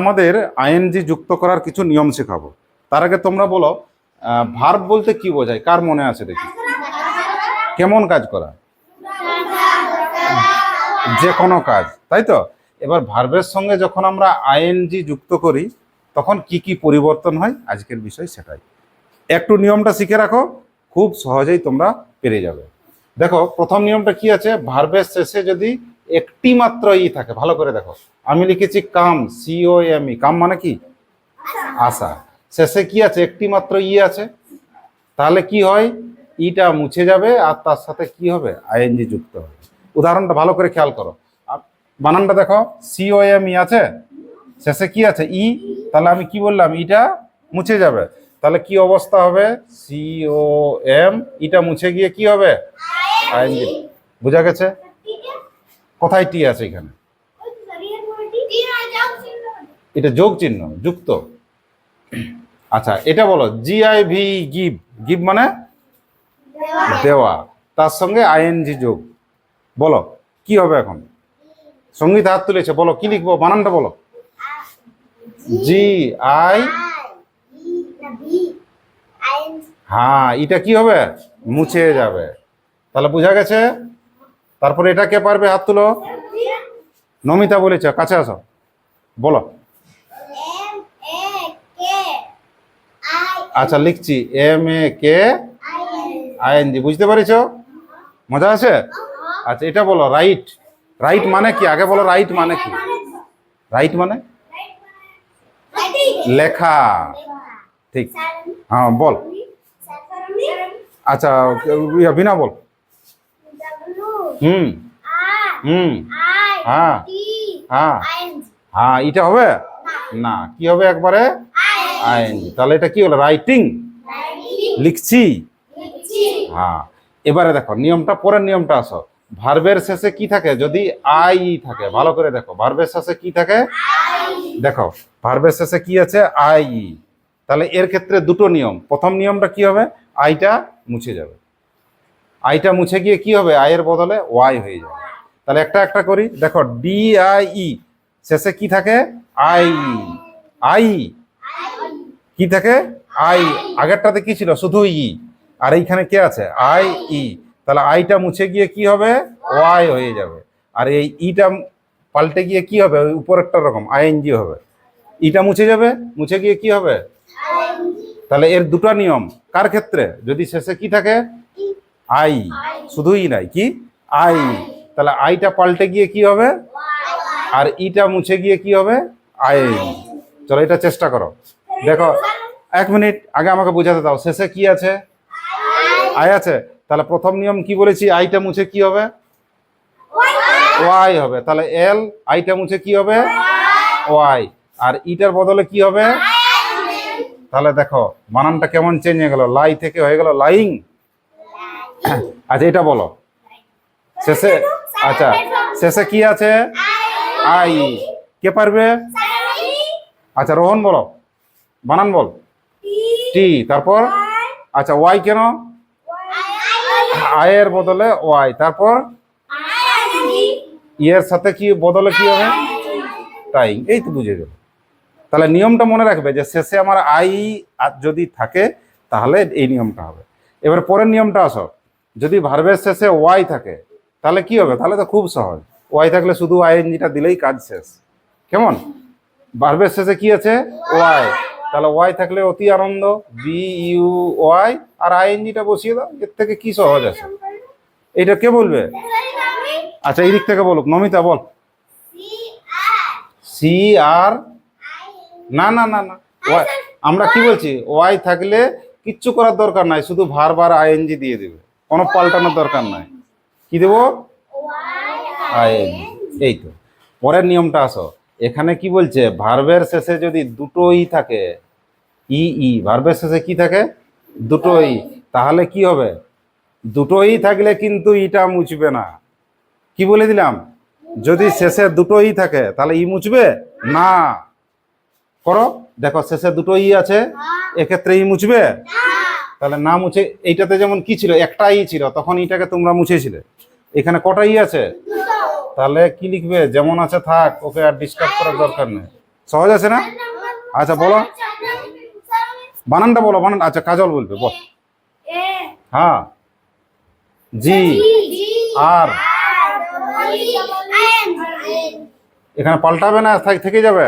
আমাদের আইএনজি যুক্ত করার কিছু নিয়ম শেখাবো। তার আগে তোমরা বলো, ভার্ব বলতে কি বোঝায়? কার মনে আছে দেখি? কেমন কাজ করা? যে কোনো কাজ, তাই তো? এবার ভার্বের সঙ্গে যখন আমরা আইএনজি যুক্ত করি তখন কি কি পরিবর্তন হয়, আজকের বিষয় সেটাই। একটু নিয়মটা শিখে রাখো, খুব সহজেই তোমরা পেরে যাবে। দেখো, প্রথম নিয়মটা কি আছে? ভার্বের শেষে যদি একটি মাত্র ই থাকে, ভালো করে দেখো, আমি লিখেছি কাম, COME, কাম মানে কি? আসা। শেষে কি আছে? একটি মাত্র ই আছে, তাহলে কি হয়? ইটা মুছে যাবে আর তার সাথে কি হবে? আইএনজি যুক্ত হবে। উদাহরণটা ভালো করে খেয়াল করো, বানানটা দেখো, COME আছে, শেষে কি আছে? ই, তাহলে আমি কি বললাম? ইটা মুছে যাবে, তাহলে কি অবস্থা হবে? COM, ইটা মুছে গিয়ে কি হবে? আইএনজি। বোঝা গেছে? কোথায় টি আছে এখানে? এটা যোগ চিহ্ন, যুক্ত। আচ্ছা, এটা বলো, GIV, গিভ। গিভ মানে দেওয়া, তার সঙ্গে আইএনজি যোগ। বলো কি হবে এখন? সঙ্গীত হাত তুলেছে, বলো কি লিখবো? বানানটা বলো। GI, হ্যাঁ, এটা কি হবে? মুছে যাবে। তাহলে বোঝা গেছে? তারপরে এটা কে পারবে? হাত তুলো। নমিতা বলেছে, কাছে আসো, বলো। আচ্ছা, লিখছি MAKING। বুঝতে পেরেছো? মজা আছে? আচ্ছা, এটা বলো, রাইট। রাইট মানে কি? আগে বলো, রাইট মানে কি? রাইট মানে লেখা, ঠিক। হ্যাঁ, বল। আচ্ছা, বিনা বল। হুম হুম হ্যাঁ হ্যাঁ হ্যাঁ, এটা হবে না, কি হবে? একবারে আইএনজি। তাহলে এটা কি হলো? রাইটিং, লিখছি। হ্যাঁ, এবারে দেখো নিয়মটা, পরের নিয়মটা আসো। ভার্বের শেষে কি থাকে? যদি আই থাকে, ভালো করে দেখো, ভার্বের শেষে কি থাকে? দেখো, ভার্বের শেষে কি আছে? আই। তাহলে এর ক্ষেত্রে দুটো নিয়ম। প্রথম নিয়মটা কি হবে? আইটা মুছে যাবে। আইটা মুছে গিয়ে কি হবে? আয়ের বদলে ওয়াই হয়ে যাবে। তাহলে একটা একটা করি, দেখো, DIE, শেষে কি থাকে? আই। আই কি থাকে? আই। আগেরটাতে কি ছিল? শুধু ই। আর এইখানে কে আছে? IE। তাহলে আইটা মুছে গিয়ে কি হবে? ওয়াই হয়ে যাবে। আর এই ইটা পাল্টে গিয়ে কি হবে? ওই উপরেরটা রকম আইএনজি হবে। ইটা মুছে যাবে, মুছে গিয়ে কি হবে? তাহলে এর দুটো নিয়ম। কার ক্ষেত্রে? যদি শেষে কি থাকে? আই, শুধুই নাই, কি? আই। তাহলে আইটা পাল্টে গিয়ে কি হবে? আর ইটা মুছে গিয়ে কি হবে? আই। চলো এটা চেষ্টা করো, দেখো। 1 মিনিট, আগে আমাকে বোঝাতে দাও, শেষে কি আছে? আই আছে। তাহলে প্রথম নিয়ম কি বলেছি? আইটা মুছে কি হবে? ওয়াই হবে। তাহলে এল, আইটা মুছে কি হবে? ওয়াই। আর ইটার বদলে কি হবে? তাহলে দেখো বানানটা কেমন চেঞ্জ হয়ে গেল, লাই থেকে হয়ে গেল লাইং। আচ্ছা, এটা বলো, শেষে, আচ্ছা, শেষে কি আছে? আই। কে পারবে? আচ্ছা, রোহন বলো, বানান বল। টি, তারপর? আচ্ছা, ওয়াই কেন? আয়ের বদলে ওয়াই, তারপর ইয়ের সাথে কি বদলে কি হবে? তাই, এই তো বুঝে গেল। তাহলে নিয়মটা মনে রাখবে যে শেষে আমার আই যদি থাকে তাহলে এই নিয়মটা হবে। এবার পরের নিয়মটা আসো, যদি ভার্বের শেষে ওয়াই থাকে তাহলে কি হবে? তাহলে তো খুব সহজ, ওয়াই থাকলে শুধু আইএনজিটা দিলেই কাজ শেষ। কেমন? ভার্বের শেষে কি আছে? ওয়াই। তাহলে ওয়াই থাকলে অতি আনন্দ, BUY, আর আইএনজিটা বসিয়ে দাও। এর থেকে কি সহজ আছে? এটা কে বলবে? আচ্ছা, এই দিক থেকে বলুক, নমিতা বল। CR, না না না না, ওয়াই। আমরা কি বলছি? ওয়াই থাকলে কিচ্ছু করার দরকার নাই, শুধু ভার্ব আর আইএনজি দিয়ে দিবে, কোনো পাল্টানোর দরকার নাই। কি দেবো? আইএনজি। এই তো। পরের নিয়মটা আসো, এখানে কি বলছে? ভার্বের শেষে যদি দুটোই থাকে, ভার্বের শেষে কি থাকে? দুটোই। তাহলে কি হবে? দুটোই থাকলে কিন্তু ইটা মুছবে না। কি বলে দিলাম? যদি শেষে দুটোই থাকে তাহলে মুছবে না। করো, দেখো, শেষে দুটোই আছে, এক্ষেত্রে মুছবে? তাহলে না মুছে, এইটাতে যেমন কি ছিল? একটা ছিল, তখন এটাকে তোমরা মুছেছিলে। এখানে কটা আছে? তাহলে কি লিখবে? যেমন আছে থাক, ওকে আর ডিস্টার্ব করার দরকার নেই। সহজ আছে না? আচ্ছা বলো, বানানটা বলো, বানান। আচ্ছা কাজল বলবে, বল। হ্যাঁ, জি আর এখানে পাল্টাবে না, থেকে যাবে।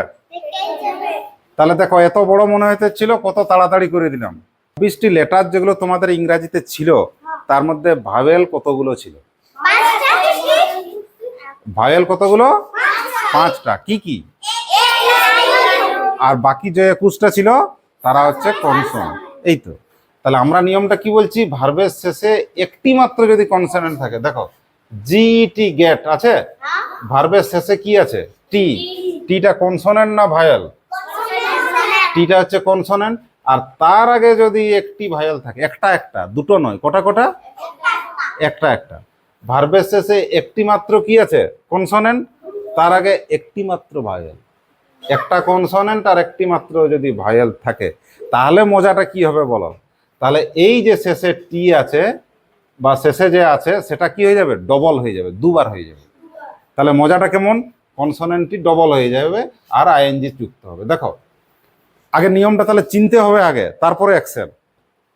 তাহলে দেখো, এত বড় মনে হইতেছিল, কত তাড়াতাড়ি করে দিলাম। 20টি লেটার যেগুলো তোমাদের ইংরাজিতে ছিল, তার মধ্যে ভাওয়েল কতগুলো ছিল? ভাওয়েল কতগুলো? 5টা। কি কি? আর বাকি যে 21টা ছিল তারা হচ্ছে কনসোনেন্ট। এই তো। তাহলে আমরা নিয়মটা কি বলছি, ভার্বের শেষে একটি মাত্র যদি কনসোনেন্ট থাকে, দেখো জিটি গেট আছে, ভার্বের শেষে কি আছে? টি। টিটা কনসোনেন্ট না ভাওয়েল? টিটা হচ্ছে কনসোনেন্ট। আর তার আগে যদি একটি ভাওয়েল থাকে, একটা একটা, দুটো নয়, কটা কটা? একটা একটা। ভার্বের শেষে একটি মাত্র কি আছে? কনসোনেন্ট। তার আগে একটি মাত্র ভাওয়েল। একটা কনসোনেন্ট আর একটি মাত্র যদি ভাওয়েল থাকে, তাহলে মজাটা কি হবে বলো? তাহলে এই যে শেষে টি আছে বা শেষে যে আছে, সেটা কি হয়ে যাবে? ডবল হয়ে যাবে, দুবার হয়ে যাবে। তাহলে মজাটা কেমন? কনসোনেন্টটি ডবল হয়ে যাবে আর আইএনজি যুক্ত হবে। দেখো, আগে নিয়মটা তাহলে চিনতে হবে আগে, তারপরে অ্যাকশন।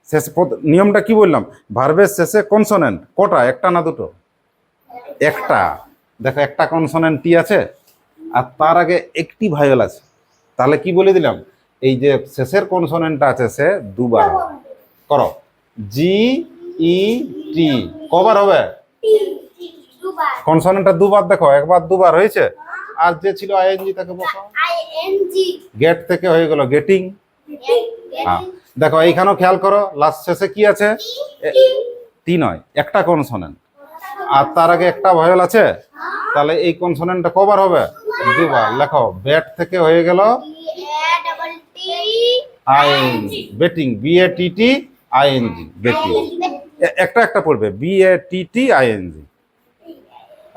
শেষ নিয়মটা কি বললাম? ভার্বের শেষে কনসোনেন্ট কটা? একটা না দুটো? একটা। দেখো, একটা কনসোনেন্ট টি আছে আর তার আগে একটি ভাওয়েল আছে। তাহলে কি বলে দিলাম? এই যে শেষের কনসোনেন্টটা আছে, সে দুবার হবে। করো, জি ই টি কবার হবে? কনসোনেন্টটা দুবার। দেখো, একবার দুবার হয়েছে। আর যে ছিল আইএনজি, তাকে বসাও। গেট থেকে হয়ে গেল গেটিং। হ্যাঁ, দেখো এইখানেও খেয়াল করো, লাস্ট শেষে কি আছে? টি নয়, একটা কনসোনেন্ট। আর তার আগে একটা ভাওয়েল আছে। তাহলে এই কনসোনেন্টটা কবার হবে? দুবার। লেখো, বেট থেকে হয়ে গেল ING, betting. BATT ING, betting. একটা একটা পড়বে, বিএটিটি আইএনজি।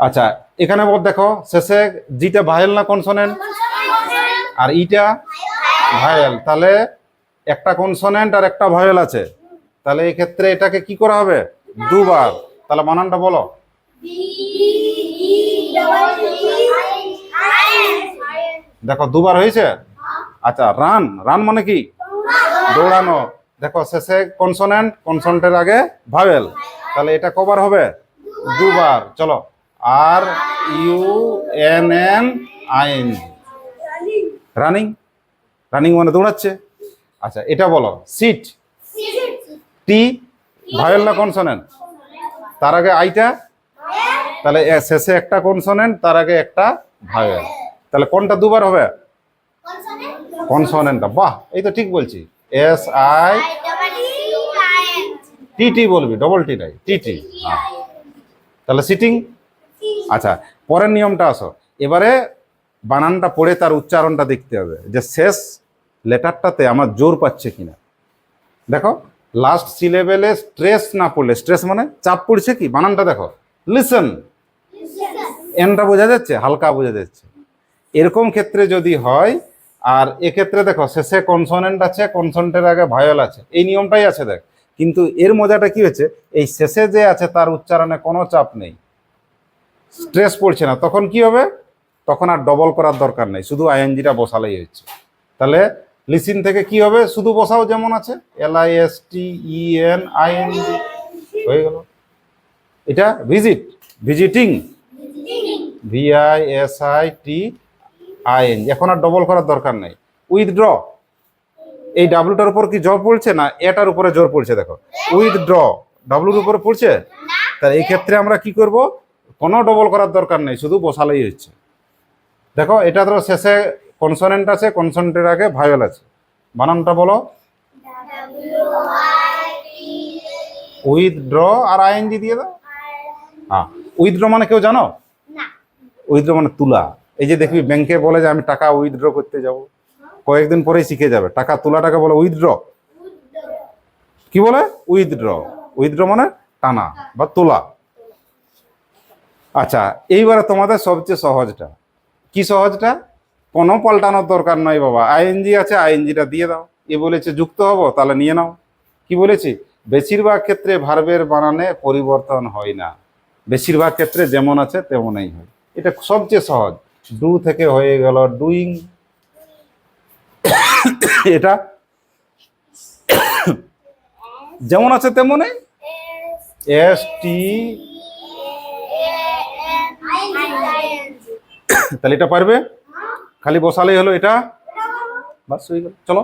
আচ্ছা, এখানে দেখো, শেষে জিটা ভাওয়েল না কনসোনেন্ট? আর ইটা ভাওয়েল। তাহলে একটা কনসোনেন্ট আর একটা ভাওয়েল আছে। তাহলে এই ক্ষেত্রে এটাকে কি করা হবে? দুবার। তাহলে বানানটা বলো। দেখো, দুবার হয়েছে। আচ্ছা, রান। রান মানে কি? দৌড়ানো। দেখো, শেষে কনসোনেন্ট, কনসোনেন্টের আগে ভাওয়েল। তাহলে এটা কবার হবে? দুবার। চলো, R U N N I N G, running. Running মানে দৌড়াচ্ছে। আচ্ছা, এটা বলো, সিট। টি ভাওয়েল না কনসোনেন্ট? তার আগে আইটা। তাহলে শেষে একটা কনসোনেন্ট, তার আগে একটা ভাওয়েল। তাহলে কোনটা দুবার হবে? কনসোনেন্টটা। বাহ, এই তো ঠিক বলছি। এস আই টি টি বলবি, ডবল টি নাই, টি টি। তাহলে সিটিং। আচ্ছা, পরের নিয়মটা আসো। এবারে বানানটা পড়ে তার উচ্চারণটা দেখতে হবে, যে শেষ লেটারটাতে আমার জোর পাচ্ছে কিনা। দেখো, লাস্ট সিলেবেলে স্ট্রেস না পড়লে, স্ট্রেস মানে চাপ পড়ছে কি, বানানটা দেখো, লিসন। এনটা বোঝা যাচ্ছে, হালকা বোঝা যাচ্ছে। এরকম ক্ষেত্রে যদি হয়, আর এক্ষেত্রে দেখো শেষে কনসোনেন্ট আছে, কনসোনেন্টের আগে ভাওয়েল আছে, এই নিয়মটাই আছে দেখ। কিন্তু এর মজাটা কি হয়েছে, এই শেষে যে আছে তার উচ্চারণে কোনো চাপ নেই, স্ট্রেস পড়ছে না। তখন কি হবে? তখন আর ডবল করার দরকার নেই, শুধু আইএনজিটা বসালেই হচ্ছে। তাহলে লিসিন থেকে কি হবে? শুধু বসাও, যেমন আছে LISTEN ING হয়ে গেল। এটা ভিজিট, ভিজিটিং, VISITING। এখন আর ডবল করার দরকার নেই। উইথড্র, এই ডাব্লুটার উপর কি জোর পড়ছে না এটার উপরে জোর পড়ছে? দেখো, উইথড্র ডাব্লুর উপরে পড়ছে। তাহলে এই ক্ষেত্রে আমরা কি করব? কোনো ডবল করার দরকার নেই, শুধু বসালেই হচ্ছে। দেখো, এটা তো শেষে কনসোনেন্ট আছে, কনসোনেন্টের আগে ভাওয়েল আছে। বানানটা বলো। উইথড্র আর আইএনজি দিয়ে দাও। হ্যাঁ, উইথড্র মানে কেউ জানো? উইথড্র মানে তুলা। এই যে দেখবি ব্যাংকে বলে যে আমি টাকা উইথড্র করতে যাব, কয়েকদিন পরেই শিখে যাবে। টাকা তোলাটাকে বলে উইথড্র। কি বলে? উইথড্র। উইথড্র মানে টানা বা তোলা। আচ্ছা, এইবারে তোমাদের সবচেয়ে সহজটা কি? সহজটা কোনো পাল্টানোর দরকার নয় বাবা, আইএনজি আছে, আইএনজিটা দিয়ে দাও। এ বলেছে যুক্ত হব, তাহলে নিয়ে নাও। কি বলেছি? বেশিরভাগ ক্ষেত্রে ভার্বের বানানে পরিবর্তন হয় না, বেশিরভাগ ক্ষেত্রে যেমন আছে তেমনই হয়। এটা সবচেয়ে সহজ। ডু থেকে হয়ে গেল ডুইং, এটা যেমন আছে তেমনই এস টি, তাহলে এটা পারবে, খালি বসালেই হলো এটা, বাস হয়ে গেল। চলো